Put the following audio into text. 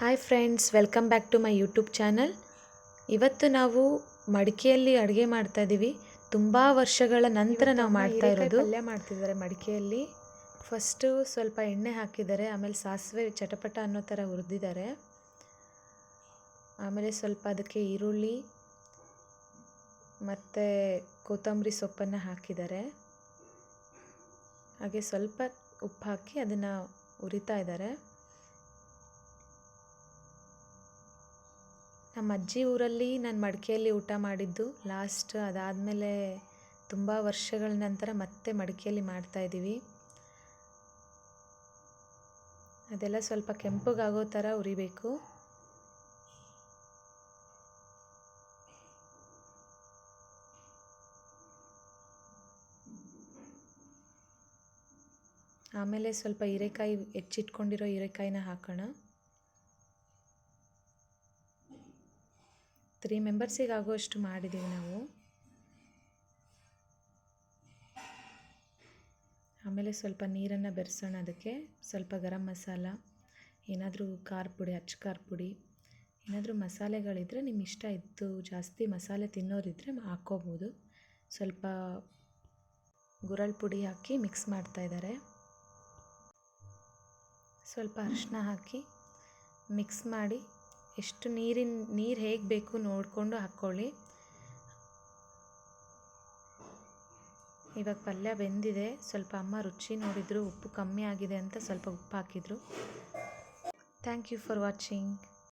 Hi friends, welcome back to my YouTube channel. ಇವತ್ತು ನಾವು ಮಡಿಕೆಯಲ್ಲಿ ಅಡುಗೆ ಮಾಡ್ತಾ ಇದ್ದೀವಿ. ತುಂಬ ವರ್ಷಗಳ ನಂತರ ನಾವು ಮಾಡ್ತಾ ಇರೋದು. ಪಲ್ಯ ಮಾಡ್ತಿದ್ದಾರೆ ಮಡಿಕೆಯಲ್ಲಿ. ಫಸ್ಟು ಸ್ವಲ್ಪ ಎಣ್ಣೆ ಹಾಕಿದ್ದಾರೆ, ಆಮೇಲೆ ಸಾಸಿವೆ ಚಟಪಟ ಅನ್ನೋ ಥರ ಹುರಿದಿದ್ದಾರೆ. ಆಮೇಲೆ ಸ್ವಲ್ಪ ಅದಕ್ಕೆ ಈರುಳ್ಳಿ ಮತ್ತು ಕೊತ್ತಂಬರಿ ಸೊಪ್ಪನ್ನು ಹಾಕಿದ್ದಾರೆ. ಹಾಗೆ ಸ್ವಲ್ಪ ಉಪ್ಪು ಹಾಕಿ ಅದನ್ನು ಹುರಿತಾ ಇದ್ದಾರೆ. ನಮ್ಮ ಅಜ್ಜಿ ಊರಲ್ಲಿ ನಾನು ಮಡಿಕೆಯಲ್ಲಿ ಊಟ ಮಾಡಿದ್ದು ಲಾಸ್ಟ್. ಅದಾದಮೇಲೆ ತುಂಬ ವರ್ಷಗಳ ನಂತರ ಮತ್ತೆ ಮಡಿಕೆಯಲ್ಲಿ ಮಾಡ್ತಾಯಿದ್ದೀವಿ. ಅದೆಲ್ಲ ಸ್ವಲ್ಪ ಕೆಂಪಗಾಗೋ ಥರ ಹುರಿಬೇಕು. ಆಮೇಲೆ ಸ್ವಲ್ಪ ಹೀರೆಕಾಯಿ, ಹೆಚ್ಚಿಟ್ಕೊಂಡಿರೋ ಹೀರೆಕಾಯಿನ ಹಾಕೋಣ. 3 ಮೆಂಬರ್ಸಿಗೆ ಆಗೋಷ್ಟು ಮಾಡಿದ್ದೀವಿ ನಾವು. ಆಮೇಲೆ ಸ್ವಲ್ಪ ನೀರನ್ನು ಬೆರೆಸೋಣ. ಅದಕ್ಕೆ ಸ್ವಲ್ಪ ಗರಂ ಮಸಾಲ, ಏನಾದರೂ ಖಾರ ಪುಡಿ, ಅಚ್ಚ ಖಾರ ಪುಡಿ, ಏನಾದರೂ ಮಸಾಲೆಗಳಿದ್ದರೆ ನಿಮ್ಮ ಇಷ್ಟ ಇತ್ತು. ಜಾಸ್ತಿ ಮಸಾಲೆ ತಿನ್ನೋರಿದ್ದರೆ ಹಾಕ್ಕೋಬೋದು. ಸ್ವಲ್ಪ ಗುರಳ್ ಪುಡಿ ಹಾಕಿ ಮಿಕ್ಸ್ ಮಾಡ್ತಾಯಿದ್ದಾರೆ. ಸ್ವಲ್ಪ ಅರಿಶಿನ ಹಾಕಿ ಮಿಕ್ಸ್ ಮಾಡಿ, ಎಷ್ಟು ನೀರು ಹೇಗೆ ಬೇಕು ನೋಡಿಕೊಂಡು ಹಾಕ್ಕೊಳ್ಳಿ. ಇವಾಗ ಪಲ್ಯ ಬೆಂದಿದೆ. ಸ್ವಲ್ಪ ಅಮ್ಮ ರುಚಿ ನೋಡಿದರು, ಉಪ್ಪು ಕಮ್ಮಿ ಆಗಿದೆ ಅಂತ ಸ್ವಲ್ಪ ಉಪ್ಪು ಹಾಕಿದರು. Thank you for watching.